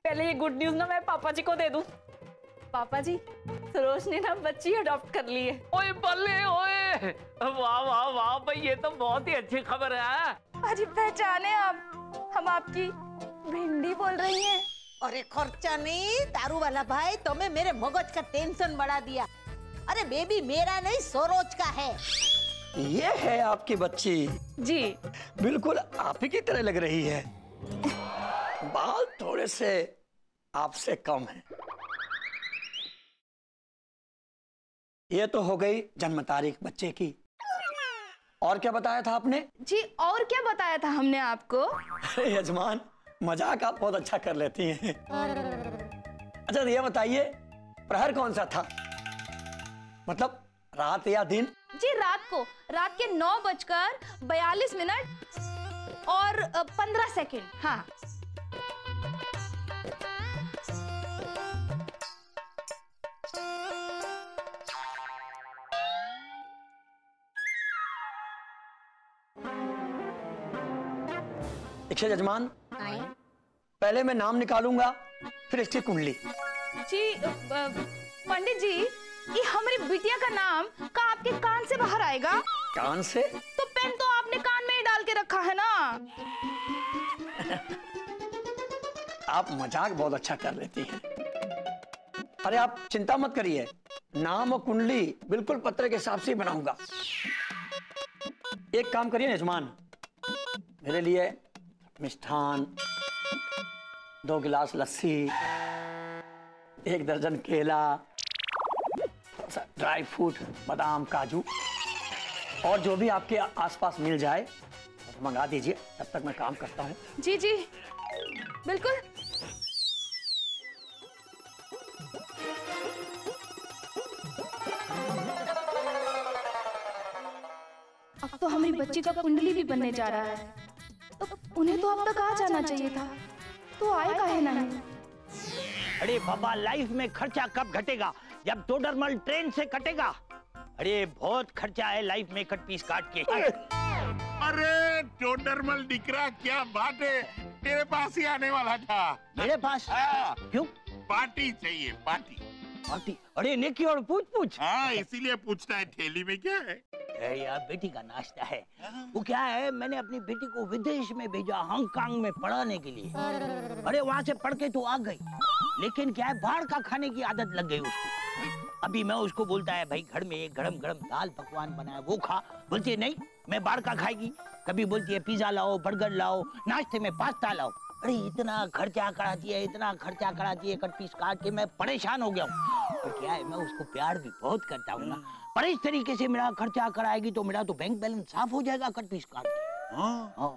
पहले ये good news ना मैं पापा जी को दे दूं। पापा जी, सरोज ने ना बच्ची अडॉप्ट कर ली है। ओए बल्ले ओए, वाह वाह वाह भाई, ये तो बहुत ही अच्छी खबर है। पाजी पहचाने आप, हम आपकी भिंडी बोल रही हैं। अरे खर्चा नहीं, तारू वाला भाई तुम्हें मेरे मगज का टेंशन बढ़ा दिया। अरे बेबी मेरा नहीं सरोज का है। ये है आपकी बच्ची? जी बिल्कुल आप ही की तरह लग रही है। बाल थोड़े से आपसे कम है। ये तो हो गई जन्म तारीख बच्चे की। और क्या बताया था आपने? जी और क्या बताया था हमने आपको? यजमान मजाक आप बहुत अच्छा कर लेती हैं। अच्छा ये बताइए प्रहर कौन सा था, मतलब रात या दिन? जी रात के 9:42 और 15 सेकेंड। हाँ देखिए यजमान, पहले मैं नाम निकालूंगा फिर इसकी कुंडली। जी पंडित जी, ये हमारी बिटिया का नाम का आपके कान से बाहर आएगा? कान से? तो पेन तो आपने कान में ही डाल के रखा है ना। आप मजाक बहुत अच्छा कर लेती हैं। अरे आप चिंता मत करिए, नाम और कुंडली बिल्कुल पत्र के हिसाब से ही बनाऊंगा। एक काम करिए यजमान, मेरे लिए मिष्ठान, 2 गिलास लस्सी, 1 दर्जन केला, ड्राई फ्रूट, बादाम, काजू और जो भी आपके आसपास मिल जाए तो मंगा दीजिए। तब तक मैं काम करता हूँ। जी जी बिल्कुल। अब तो हमारी बच्ची का कुंडली भी बनने जा रहा है, तो उन्हें तो अब तक आ जाना चाहिए था, तो आए काहे नहीं? अरे बाबा, लाइफ में खर्चा कब घटेगा जब टोडरमल ट्रेन से कटेगा। अरे बहुत खर्चा है लाइफ में कट पीस काट के। अरे टोडरमल दिकरा, क्या बात है, तेरे पास ही आने वाला था। मेरे पास? क्यों? पार्टी चाहिए, पार्टी। पार्टी? अरे नेकी और पूछ। हाँ इसीलिए पूछता है, थैली में क्या है? यार बेटी का नाश्ता है। वो क्या है, मैंने अपनी बेटी को विदेश में भेजा, हांगकांग में पढ़ाने के लिए। अरे वहाँ से पढ़ के तो आ गई, लेकिन क्या है बाहर का खाने की आदत लग गई उसको। अभी मैं उसको बोलता है भाई घर में एक गरम गरम दाल पकवान बनाया वो खा, बोलती है नहीं मैं बाहर का खाएगी। कभी बोलती है पिज्जा लाओ, बर्गर लाओ, नाश्ते में पास्ता लाओ। अरे इतना खर्चा कराती है, इतना खर्चा कराती है कट पीस काट के मैं परेशान हो गया हूँ। और क्या है मैं उसको प्यार भी बहुत करता हूँ ना, पर इस तरीके से मेरा खर्चा कराएगी तो मेरा तो बैंक बैलेंस साफ हो जाएगा कट पीस काट के। हाँ।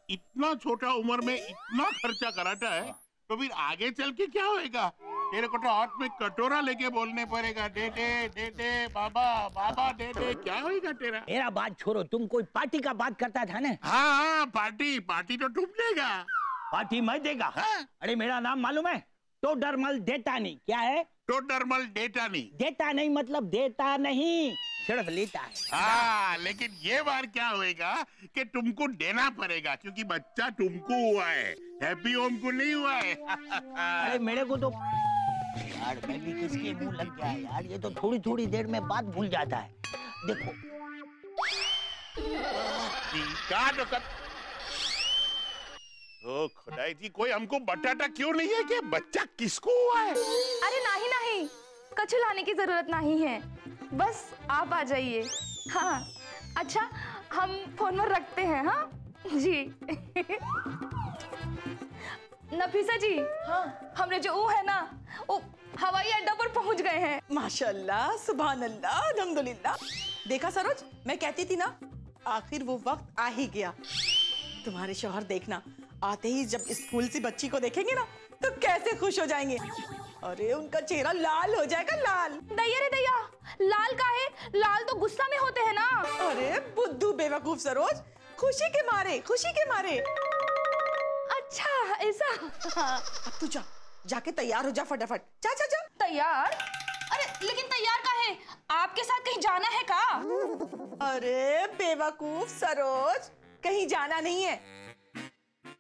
इतना छोटा उम्र में इतना खर्चा कराता है तो फिर आगे चल के क्या होएगा? तेरे को तो हाथ में कटोरा लेके बोलने पड़ेगा, दे दे बाबा बाबा दे दे। क्या होएगा तेरा? मेरा बात छोड़ो, तुम कोई पार्टी का बात करता था ना? हाँ पार्टी तो तुम देगा। पार्टी मैं देगा? हाँ? अरे मेरा नाम मालूम है, टोडरमल डेटानी। क्या है? टोडरमल डेटानी। देता नहीं मतलब देता नहीं, सिर्फ लेता है। हाँ लेकिन ये बार क्या होएगा कि तुमको देना पड़ेगा, क्योंकि बच्चा तुमको हुआ है, हैप्पी होम को नहीं हुआ है। अरे मेरे को तो यार मैं भी किसके मुंह लग गया यार, ये तो थोड़ी थोड़ी देर में बात भूल जाता है। देखो ओ खुदाई जी, कोई हमको बताता क्यों नहीं है कि बच्चा किसको हुआ है? अरे नहीं, कछु लाने की जरूरत नहीं है, बस आप आ जाइए। हाँ अच्छा हम फोन पर रखते हैं। हाँ जी। नफीसा जी, हाँ हमने जो वो है ना वो हवाई अड्डा पर पहुंच गए हैं। माशाल्लाह, सुभान अल्लाह, अल्हम्दुलिल्लाह। देखा सरोज, मैं कहती थी ना, आखिर वो वक्त आ ही गया। तुम्हारे शौहर देखना, आते ही जब स्कूल से बच्ची को देखेंगे ना तो कैसे खुश हो जाएंगे। अरे उनका चेहरा लाल हो जाएगा, लाल। दैया रे दैया, लाल का है? लाल तो गुस्सा में होते हैं ना। अरे बुद्धू बेवकूफ सरोज, खुशी के मारे। अच्छा ऐसा? हाँ, अब तू जाके तैयार हो जा फटाफट। जा। तैयार? अरे लेकिन तैयार का है? आपके साथ कहीं जाना है का? अरे बेवकूफ सरोज, कहीं जाना नहीं है,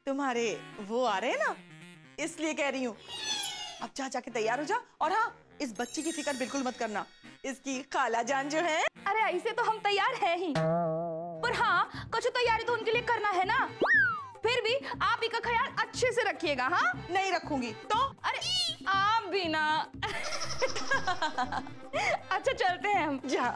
तुम्हारे वो आ रहे हैं ना, इसलिए कह रही हूँ। अब जा जाके तैयार हो जा, और हाँ, इस बच्ची की फिक्र बिल्कुल मत करना, इसकी खाला जान जो है। अरे ऐसे तो हम तैयार हैं ही, पर हाँ कुछ तैयारी तो उनके लिए करना है ना। फिर भी आप ही का ख्याल अच्छे से रखिएगा। हाँ नहीं रखूंगी तो? अरे आप भी ना। अच्छा चलते हैं हम। जा।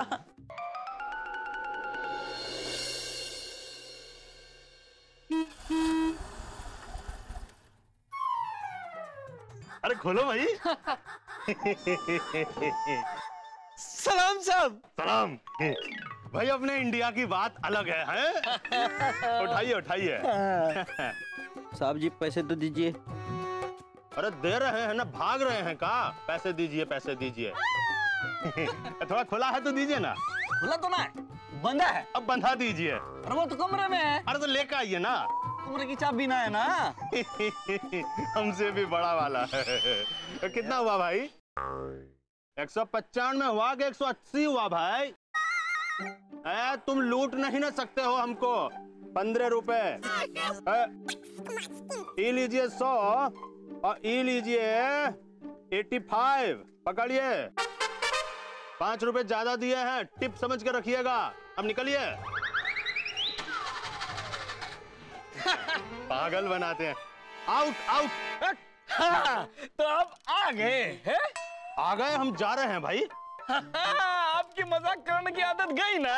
अरे खोलो भाई। सलाम साहब। सलाम। भाई अपने इंडिया की बात अलग है? उठाइए उठाइए। साहब जी पैसे तो दीजिए। अरे दे रहे हैं ना, भाग रहे हैं का? पैसे दीजिए पैसे दीजिए। थोड़ा खुला है तो दीजिए ना। खुला तो ना है, बंधा है। अब बंधा दीजिए। अरे वो तो कमरे में है। अरे तो लेकर आइए ना। कमरे की चाबी ना है ना। हमसे भी बड़ा वाला है। कितना हुआ भाई? 195 हुआ कि 180 हुआ भाई? तुम लूट नहीं ना सकते हो हमको। 15 रुपए। ये लीजिए 100 और ये लीजिए 85। पकड़िए। 5 रुपए ज्यादा दिए हैं, टिप समझ के रखिएगा। अब निकलिए। पागल बनाते हैं। Out out. तो आप आ गए हैं? आ गए, हम जा रहे हैं भाई। आपकी मजाक करने की आदत गई ना।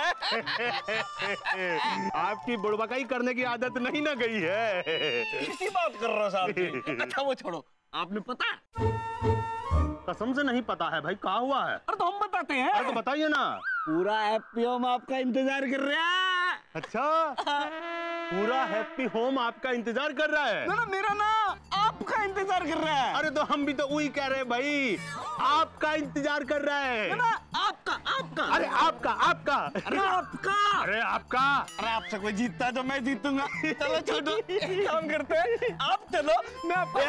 आपकी बुड़बकाई करने की आदत नहीं ना गई है। किसी बात कर रहे हो साहब जी? अच्छा वो छोड़ो, आपने पता? कसम से नहीं पता है भाई, कहा हुआ है? अरे तो हम बताते हैं। अरे तो बताइए ना। पूरा हैप्पी होम आपका इंतजार कर रहा है। अच्छा, पूरा हैप्पी होम आपका इंतजार कर रहा है? ना मेरा ना आपका इंतजार कर रहा है। अरे तो हम भी तो वही कह रहे हैं भाई, आपका इंतजार कर रहा है ना। आपका आपका। अरे आपका आपका। अरे आपका। अरे आपका। अरे आपसे कोई जीतता है तो मैं जीतूंगा। चलो छोटू, एक काम करते हैं, आप चलो मैं आपको।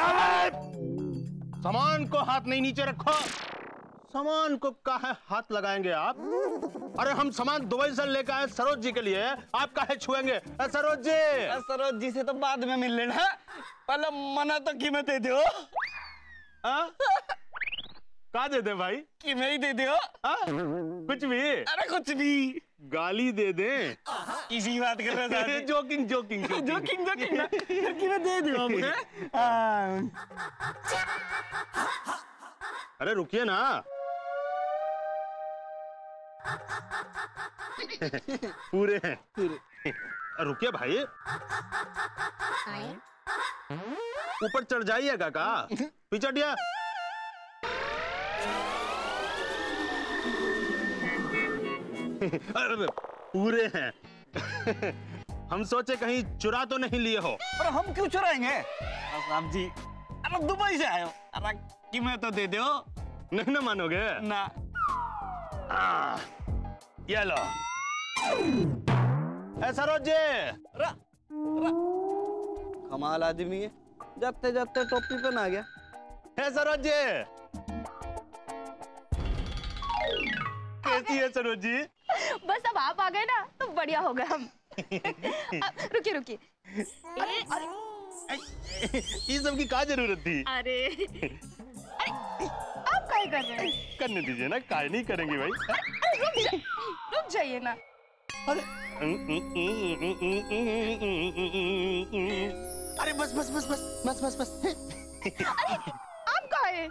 सामान को हाथ नहीं नीचे रखो। सामान को काहे हाथ लगाएंगे आप? अरे हम सामान दुबई से लेकर आए सरोज जी के लिए, आप काहे छुएंगे? सरोज जी। सरोज जी से तो बाद में मिल लेना, पहले मना तो कीमत दे दो। का दे दे भाई? कि मैं ही दे दो। कुछ भी? अरे कुछ भी। गाली दे दे। इसी बात कर रहे थे। जोकिंग जोकिंग जोकिंग जोकिंग ना, कि मैं दे दो। अरे रुकिए ना। पूरे हैं। रुकिए भाई, ऊपर चढ़ जाइएगा का? पीछे हटिए। पूरे हैं। हम सोचे कहीं चुरा तो नहीं लिए हो। पर हम क्यों चुराएंगे साहब जी? अरे दुबई से आए हो, अरे कि मैं तो दे दो। नहीं ना मानोगे ना। ये लो। सरोज जी। कमाल आदमी है, जाते जाते टोपी पहन आ गया। सरोज जी, कैसी है सरोज जी? बस अब आप आ गए ना तो बढ़िया हो गया हम। रुकिए रुकिए। ये सब की क्या जरूरत थी? अरे आप क्या कर रहे हैं? करने दीजिए ना, काय नहीं करेंगे भाई। रुक जाइए ना। अरे बस बस बस बस बस बस बस। अरे आप कहाँ हैं?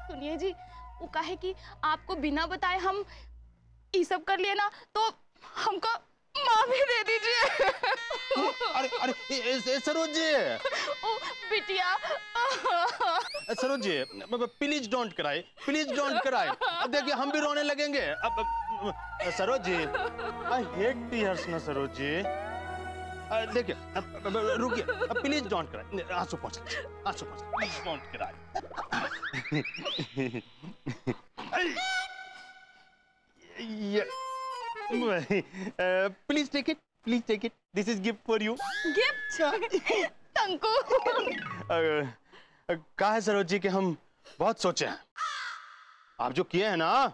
सुनिए जी, वो कहे कि आपको बिना बताए हम ये सब कर लिए ना, तो हमको माफी दे दीजिए। अरे अरे सरोज जी। ओ बिटिया। Saroj ji, please don't cry, please don't cry. अब देखिए हम भी रोने लगेंगे। अब Saroj ji, I hate tears ना सरोज जी। देखिए रुकिए, प्लीज डोंट क्राई। आंसू पोंछ लीजिए, आंसू पोंछ, please don't cry. Please take it, please take it. This is gift for you. Gift? Thank you. कहा है सरोज जी कि हम बहुत सोचे हैं। आप जो किए हैं ना,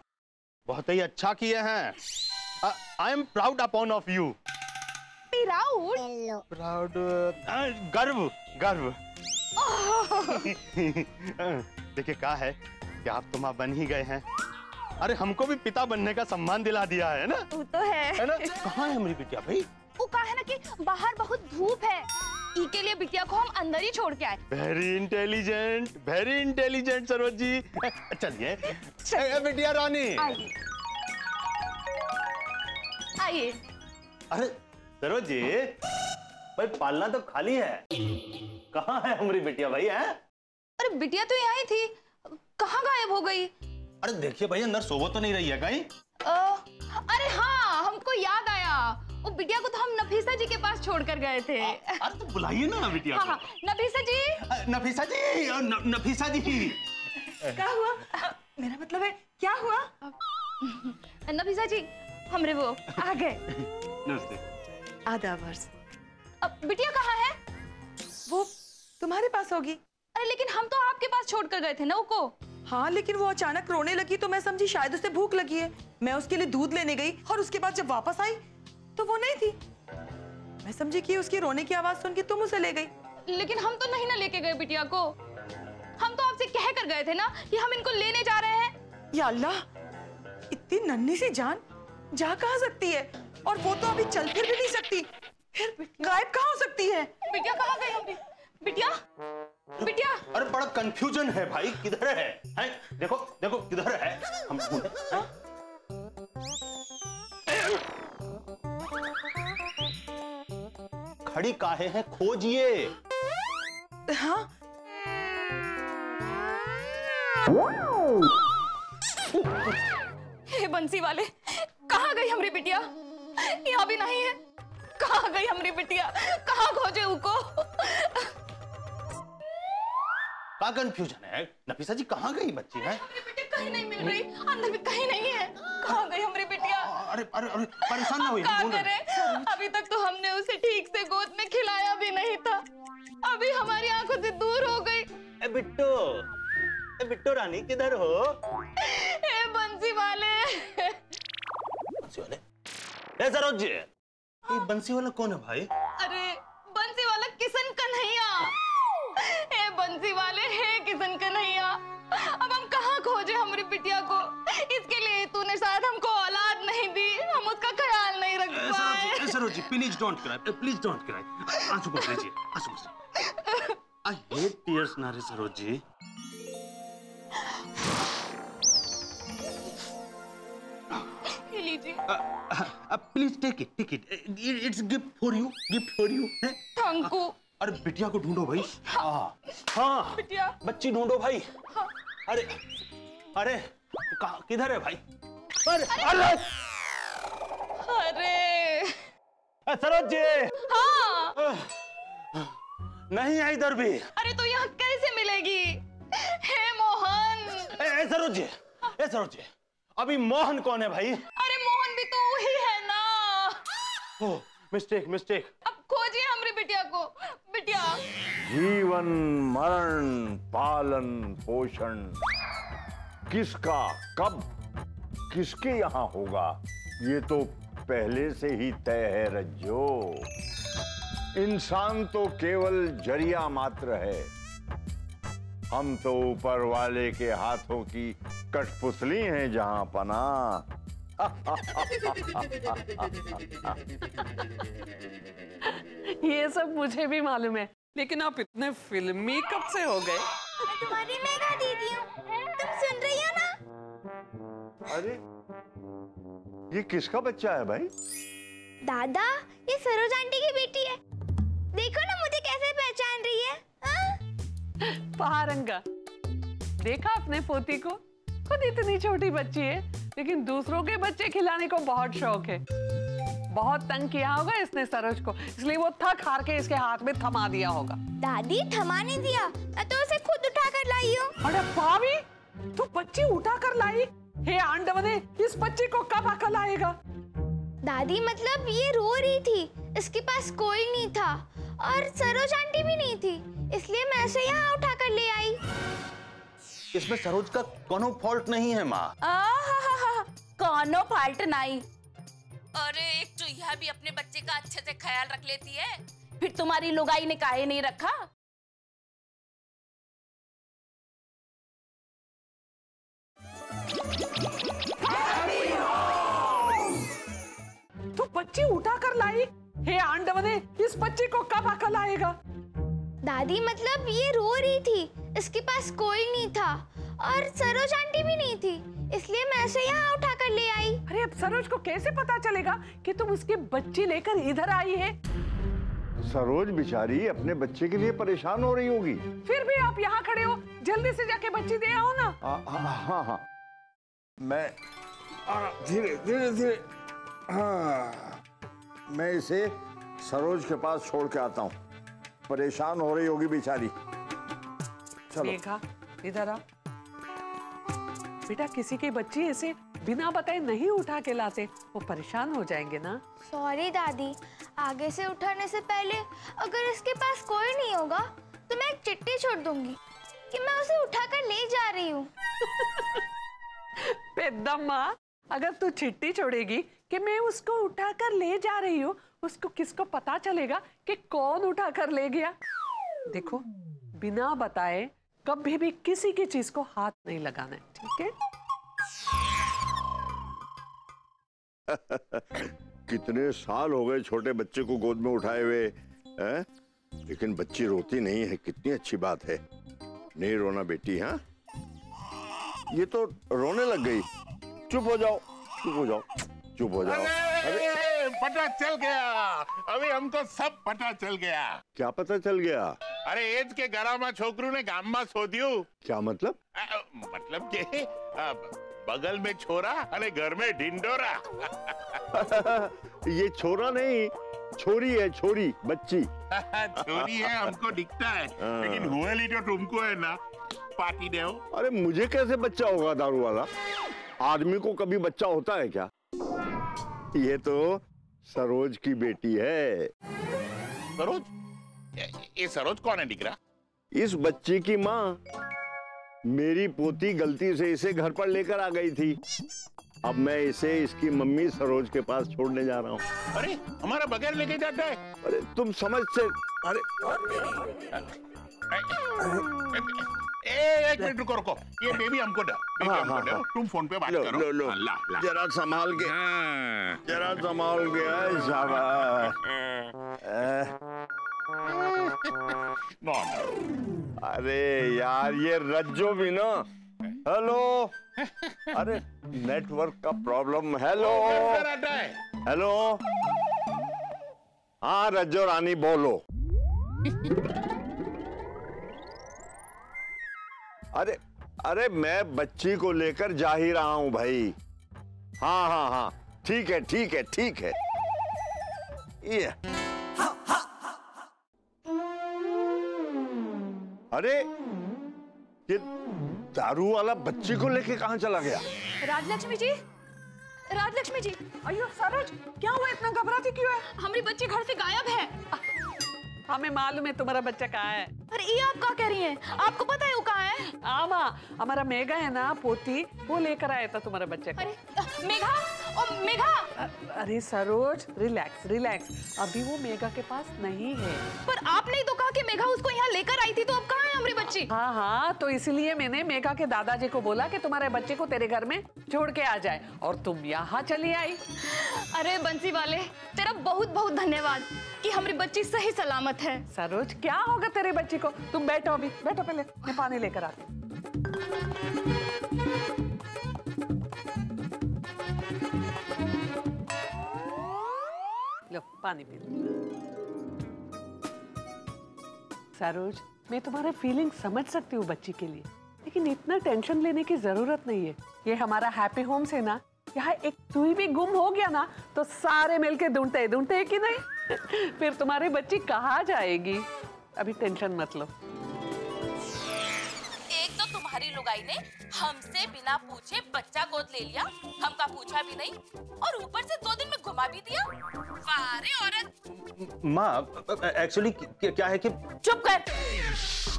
बहुत ही अच्छा किए हैं। I am proud upon of you. Proud? Proud, गर्व, गर्व। देखिए क्या है कि आप तो माँ बन ही गए हैं। अरे हमको भी पिता बनने का सम्मान दिला दिया है ना। वो तो है ना? कहाँ है हमारी बिटिया भाई? वो कहा है ना कि बाहर बहुत धूप है, ई के लिए बिटिया को हम अंदर ही छोड़ के आए। Very intelligent Saroj ji. चलिए बिटिया रानी, आइए। अरे सरोज जी, भाई पालना तो खाली है, कहाँ है हमारी बिटिया भाई? है अरे बिटिया तो यहाँ ही थी, कहाँ गायब हो गई? अरे देखिए भाई, अंदर सोवो तो नहीं रही है कहीं? अरे हाँ, हमको याद आया, वो बिटिया को तो हम नफीसा जी के पास छोड़कर गए थे। अरे तो बुलाइए ना बिटिया को। हाँ, नफीसा जी। नफीसा जी, नफीसा जी। क्या हुआ? मेरा मतलब है क्या हुआ? नफीसा जी, हमरे वो आ गए। नमस्ते। आदाब अर्ज। अब बिटिया कहाँ है? वो तुम्हारे पास होगी। अरे लेकिन हम तो आपके पास छोड़कर गए थे ना उसको। हाँ, लेकिन वो अचानक रोने लगी तो मैं समझी शायद उसे भूख लगी है। मैं उसके लिए दूध लेने गई और उसके बाद जब वापस आई तो वो नहीं थी। मैं समझी कि उसकी रोने की आवाज सुन के तुम उसे ले गई। लेकिन हम तो नहीं ना लेके गए बिटिया को, हम तो आपसे कह कर गए थे ना कि हम इनको लेने जा रहे हैं। या अल्लाह, इतनी नन्ही सी जान जा कहाँ सकती है? और वो तो अभी चल फिर भी नहीं सकती, फिर गायब कहाँ हो सकती है? बिटिया कहाँ गई हमारी? बिटिया, बिटिया। अरे बड़ा कंफ्यूजन है भाई, किधर है? देखो देखो किधर है, हम ढूंढे। खड़ी काहे है, खोजिए। हाँ, हे बंसी वाले, कहाँ गई हमारी बिटिया? यहाँ भी नहीं है। कहाँ गई हमारी बिटिया? कहाँ खोजे उनको? क्या कंफ्यूजन है? नफीसा जी कहाँ गई बच्ची है? कहीं नहीं मिल रही, अंदर भी कहीं नहीं है। कहाँ गई हमारी बिटिया? अरे अरे अरे परेशान ना हुई। क्या करें? अभी तक तो हमने उसे ठीक से गोद में खिलाया भी नहीं था, अभी हमारी आंखों से दूर हो गई। बिट्टो रानी किधर हो? हे बंसी वाले। बंसी वाले? ए सरोज जी, ये बंसी वाला कौन है भाई? अरे बंसी वाला किशन कन्हैया। हे बंसी वाले, हे किशन कन्हैया, अब हम कहाँ खोजे हमारी बिटिया को? इसके लिए तूने शायद हमको औलाद नहीं दी, हम उसका ख्याल नहीं रख पाए। Saroj ji please don't cry, please don't cry. आंसू पोंछ लीजिए, आंसू पोंछ। आई हेट टीयर्स नारे सरोज जी। लीजिए। Please take it, it's gift for you. Thank you. अरे बिटिया को ढूंढो भाई। हाँ बिटिया, बच्ची ढूंढो भाई। अरे अरे किधर है भाई? अरे सरोज जी। हाँ। नहीं है इधर भी। अरे तो यहाँ कैसे मिलेगी? हे मोहन। सरोज जी, अभी मोहन कौन है भाई? अरे मोहन भी तो वही है ना। ओह, मिस्टेक। अब खोजिए हमारी बिटिया को। बिटिया, जीवन मरण पालन पोषण किसका कब किसके यहाँ होगा, ये तो पहले से ही तय है रज्जो। इंसान तो केवल जरिया मात्र है, हम तो ऊपर वाले के हाथों की कठपुतली हैं जहां पना। ये सब मुझे भी मालूम है, लेकिन आप इतने फिल्मी कब से हो गए? मैं तुम्हारी मेघा दीदी हूँ, तुम सुन रही हो ना? अरे ये किसका बच्चा है भाई? दादा, ये सरोज आंटी की बेटी है। देखो ना मुझे कैसे पहचान रही है। पहारंगा, देखा अपने पोती को? खुद इतनी छोटी बच्ची है, लेकिन दूसरों के बच्चे खिलाने को बहुत शौक है। बहुत तंग किया होगा इसने सरोज को, इसलिए वो थक हार के इसके हाथ में थमा दिया होगा। दादी, थमा नहीं दिया, मैं तो उसे खुद उठा कर लाई हूँ। अरे पावी, तू बच्ची उठा कर लाई? हे आंडवने, इस बच्ची को कब अकल आएगा? दादी मतलब ये रो रही थी, इसके पास कोई नहीं था और सरोज आंटी भी नहीं थी, इसलिए मैं इसे यहाँ उठा कर ले आई। इसमें सरोज का कोनो फॉल्ट नहीं है माँ। कोनो फॉल्ट नहीं। अरे एक तो यह भी अपने बच्चे का अच्छे से ख्याल रख लेती है, फिर तुम्हारी लुगाई ने काहे नहीं रखा? तो बच्ची उठा कर लाई? हे आंडवने, इस बच्चे को कब अकल आएगा? दादी मतलब ये रो रही थी, इसके पास कोई नहीं था और सरोज आंटी भी नहीं थी, इसलिए मैं इसे यहाँ उठाकर ले आई। अरे अब सरोज को कैसे पता चलेगा कि तुम उसकी बच्ची लेकर इधर आई है? सरोज बेचारी अपने बच्चे के लिए परेशान हो रही होगी। फिर भी आप यहाँ खड़े हो, जल्दी से जाके बच्ची दे आओ ना। हाँ, मैं धीरे धीरे धीरे, हाँ, मैं इसे सरोज के पास छोड़ के आता हूँ, परेशान हो रही होगी बेचारी। चलो मेघा इधर आ। बेटा किसी की बच्ची ऐसे बिना बताए नहीं उठा के लाते, वो परेशान हो जाएंगे ना। सॉरी दादी, आगे से उठाने से पहले अगर इसके पास कोई नहीं होगा तो मैं एक चिट्ठी छोड़ दूंगी कि मैं उसे उठाकर ले जा रही हूँ। पेद्दम्मा, अगर तू चिट्ठी छोड़ेगी कि मैं उसको उठाकर ले जा रही हूँ, उसको किसको पता चलेगा कि कौन उठाकर ले गया? देखो, बिना बताए कभी भी किसी की चीज को हाथ नहीं लगाना है, ठीक है? कितने साल हो गए छोटे बच्चे को गोद में उठाए हुए हैं, लेकिन बच्ची रोती नहीं है, कितनी अच्छी बात है। नहीं रोना बेटी, हाँ? ये तो रोने लग गई। चुप हो जाओ, चुप हो जाओ, चुप हो जाओ। अरे पता चल गया, अभी हमको सब पता चल गया। क्या पता चल गया? अरे एज के गरामा छोकरू ने गाम में शोध्यू। क्या मतलब? मतलब के बगल में छोरा अरे घर में ढिंडोरा। ये छोरा नहीं, छोरी है, छोरी, बच्ची। छोरी है हमको दिखता है, लेकिन हुएली तो तुमको है ना। पार्टी दे। अरे मुझे कैसे बच्चा होगा दारू वाला? आदमी को कभी बच्चा होता है क्या? ये तो सरोज की बेटी है। सरोज? ये सरोज कौन है दिकरा? इस बच्ची की माँ। मेरी पोती गलती से इसे घर पर लेकर आ गई थी, अब मैं इसे इसकी मम्मी सरोज के पास छोड़ने जा रहा हूँ। अरे हमारा बगैर लेके जाता है? अरे तुम समझ से, अरे एक मिनट रुको रुको, ये बेबी हमको दो। हाँ, तुम फोन पे बात करो। लो, लो, जरा संभाल के, जरा संभाल के। शाबाश। अरे यार ये रज्जो भी ना। हेलो, अरे नेटवर्क का प्रॉब्लम। हेलो हेलो, हाँ रज्जो रानी बोलो। अरे अरे मैं बच्ची को लेकर जा ही रहा हूं भाई। हाँ हाँ हाँ, ठीक है ठीक है ठीक है। ये अरे ये दारू वाला बच्ची को लेके कहाँ चला गया? राजलक्ष्मी जी, राजलक्ष्मी जी। अयो सरोज, क्या हुआ, इतना घबराती क्यों है? हमारी बच्ची घर से गायब है। हमें मालूम है तुम्हारा बच्चा कहाँ है। अरे ये आप क्या कह रही हैं? आपको पता है वो कहाँ है? आमा, हमारा मेघा है ना पोती, वो लेकर आया था तुम्हारा बच्चा को। अरे मेघा, ओ मेघा। अरे सरोज रिलैक्स रिलैक्स, अभी वो मेघा के पास नहीं है। पर आपने ही तो कहा कि मेघा उसको यहाँ लेकर आई थी, तो अब कहाँ है हमारी बच्ची? हाँ हाँ, तो इसलिए मैंने मेघा के दादाजी को बोला कि तुम्हारे बच्चे को तेरे घर में छोड़ के आ जाए, और तुम यहाँ चली आई। अरे बंसी वाले, तेरा बहुत बहुत धन्यवाद कि हमारी बच्ची सही सलामत है। सरोज क्या होगा तेरे बच्ची को, तुम बैठो, अभी बैठो, पहले मैं पानी लेकर आती हूँ। लो पानी पी लो। सरोज, मैं तुम्हारे फीलिंग समझ सकती हूँ बच्ची के लिए, लेकिन इतना टेंशन लेने की जरूरत नहीं है। ये हमारा हैप्पी होम से ना, यहाँ एक सुई भी गुम हो गया ना तो सारे मिलके ढूंढते हैं कि नहीं? फिर तुम्हारी बच्ची कहाँ जाएगी? अभी टेंशन मत लो। एक तो तुम्हारी लुगाई ने हमसे बिना पूछे बच्चा गोद ले लिया, हमका पूछा भी नहीं, और ऊपर से 2 दिन में घुमा भी दिया। वाह रे औरत। माँ एक्चुअली क्या है कि चुप कर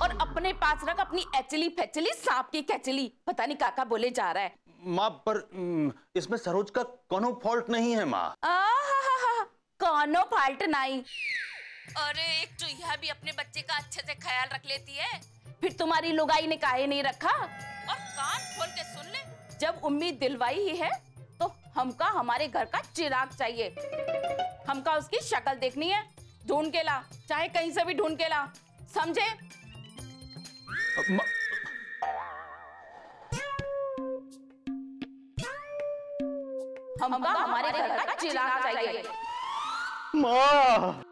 और अपने पास रख अपनी एचली फेचली सांप की कैचली। पता नहीं काका बोले जा रहा है। माँ पर इसमें सरोज का कोनो फॉल्ट नहीं है माँ। कोनो फॉल्ट नहीं। अरे एक तो यह भी अपने बच्चे का अच्छे से ख्याल रख लेती है, फिर तुम्हारी लुगाई ने काहे नहीं रखा? और कान खोल के सुन ले, जब उम्मीद दिलवाई ही है तो हमका हमारे घर का चिराग चाहिए। हमका उसकी शक्ल देखनी है, ढूंढ के ला, चाहे कहीं से भी ढूंढ के ला, समझे? हमका हमारे घर का चिराग चाहिए। माँ,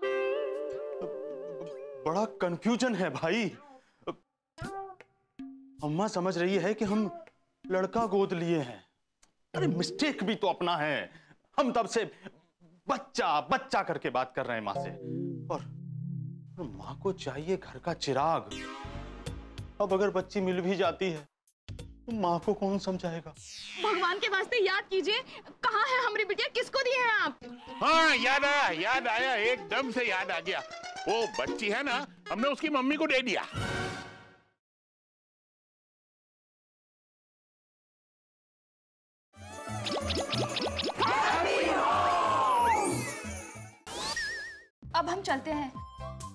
बड़ा कंफ्यूजन है भाई। अम्मा समझ रही है कि हम लड़का गोद लिए हैं। अरे मिस्टेक भी तो अपना है। हम तब से बच्चा बच्चा करके बात कर रहे हैं माँ से, और माँ को चाहिए घर का चिराग। अब अगर बच्ची मिल भी जाती है तो माँ को कौन समझाएगा? भगवान के वास्ते याद कीजिए, कहाँ है हमारी बिटिया, किसको दी है आप? हाँ याद आया, एकदम से याद आ गया। वो बच्ची है ना, हमने उसकी मम्मी को दे दिया। अब हम चलते हैं।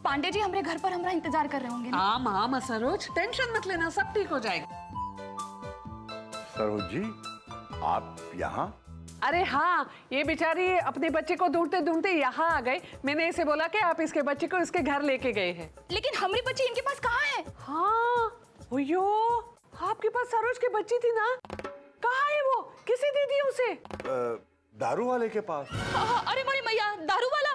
पांडे जी हमारे घर पर हमारा इंतजार कर रहे होंगे ना? हाँ सरोज, टेंशन मत लेना, सब ठीक हो जाएगा। सरोज जी, आप यहाँ? अरे हाँ, ये बेचारी अपने बच्चे को ढूंढते ढूंढते यहाँ आ गए। मैंने इसे बोला कि आप इसके बच्चे को इसके घर लेके गए हैं। लेकिन हमारी बच्ची इनके पास कहाँ है? हाँ, ओयो, आपके पास सरोज की बच्ची थी ना? कहाँ है वो? किसे दे दी उसे? दारू वाले के पास। अरे मोरी मैया, दारू वाला?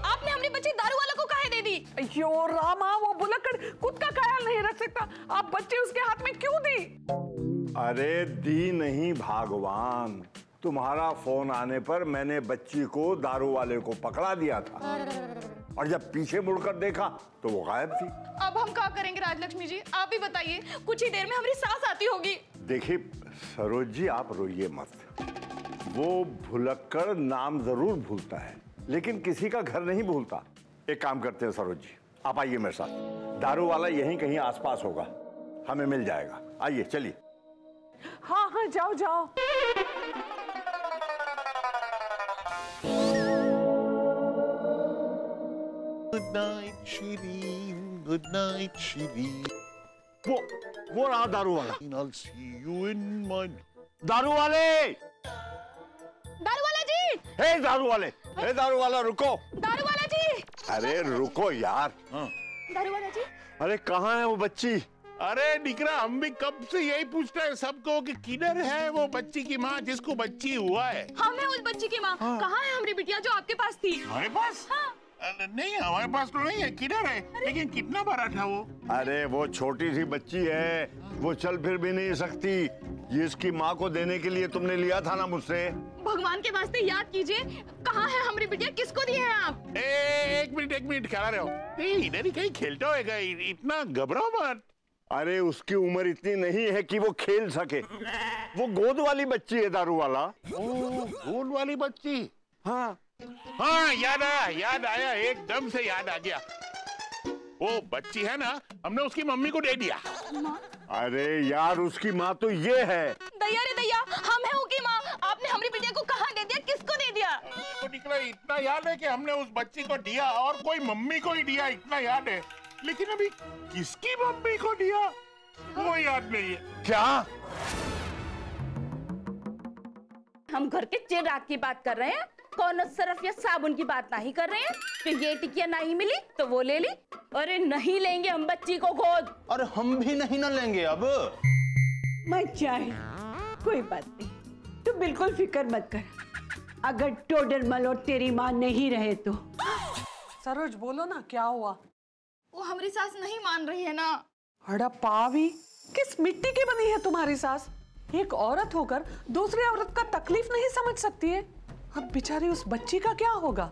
आपने हमारी बच्ची दारू वाला को काहे दे दी? अयो रामा, वो बुलक्कड़ खुद का ख्याल नहीं रख सकता, आप बच्चे उसके हाथ में क्यों दी? अरे दी नहीं भगवान, तुम्हारा फोन आने पर मैंने बच्ची को दारू वाले को पकड़ा दिया था, और जब पीछे मुड़कर देखा तो वो गायब थी। अब हम क्या करेंगे राजलक्ष्मी जी, आप ही बताइए। कुछ ही देर में हमारी सास आती होगी। देखिए सरोज जी, आप रोइए मत। वो भुलक्कड़ नाम जरूर भूलता है, लेकिन किसी का घर नहीं भूलता। एक काम करते हैं सरोज जी, आप आइए मेरे साथ। दारू वाला यहीं कहीं आसपास होगा, हमें मिल जाएगा। आइए चलिए। हाँ हाँ, जाओ जाओ। Good night Shirin, good night Shirin. वो रहा दारू वाला। I'll see you in my... दारू वाले! दारू वाला जी! हे दारू वाले! हे दारू वाला, रुको! दारू वाला जी! अरे रुको यार। दारू वाला जी! अरे कहाँ है वो बच्ची? अरे निकरा, हम भी कब से यही पूछ रहे हैं सबको कि किधर है वो बच्ची की माँ जिसको बच्ची हुआ है। हम है उस बच्ची की माँ। कहाँ है हमारी बिटिया जो आपके पास थी? हमारे पास? हाँ। नहीं, हमारे पास तो नहीं है। किधर है? लेकिन कितना बड़ा था वो? अरे वो छोटी सी बच्ची है, वो चल फिर भी नहीं सकती। ये इसकी माँ को देने के लिए तुमने लिया था ना मुझसे। भगवान के वास्ते याद कीजिए, कहाँ है हमारी बिटिया, किसको दी है आप? एक मिनट खड़ा रहो। इधर ही कहीं खेलता होगा, इतना घबराओ मत। अरे उसकी उम्र इतनी नहीं है कि वो खेल सके। वो गोद वाली बच्ची है दारू वाला। गोद वाली बच्ची? हाँ हाँ, याद आया, एकदम से याद आ गया। वो बच्ची है ना, हमने उसकी मम्मी को दे दिया। अरे यार, उसकी माँ तो ये है। दैया रे दैया, हम है उनकी माँ। आपने हमारी बिटिया को कहाँ दे दिया, किसको दे दिया? तो निकला, इतना याद है कि हमने उस बच्ची को दिया और कोई मम्मी को ही दिया, इतना याद है। लेकिन अभी किसकी मम्मी को दिया वो याद नहीं है। क्या? हम घर के चिराग की बात कर रहे हैं, कौन सरफ या साबुन की बात नहीं कर रहे हैं। तो ये टिकिया नहीं मिली तो वो ले ली। अरे नहीं लेंगे हम बच्ची को गोद। अरे हम भी नहीं ना लेंगे अब। मैं चाहे कोई बात नहीं, तू बिल्कुल फिक्र मत कर। अगर टोडरमल और तेरी माँ नहीं रहे तो। सरोज बोलो ना, क्या हुआ? वो हमारी सास नहीं मान रही है ना। अड़ा पावी, किस मिट्टी की बनी है तुम्हारी सास? एक औरत होकर दूसरी औरत का तकलीफ नहीं समझ सकती है। अब बेचारी उस बच्ची का क्या होगा?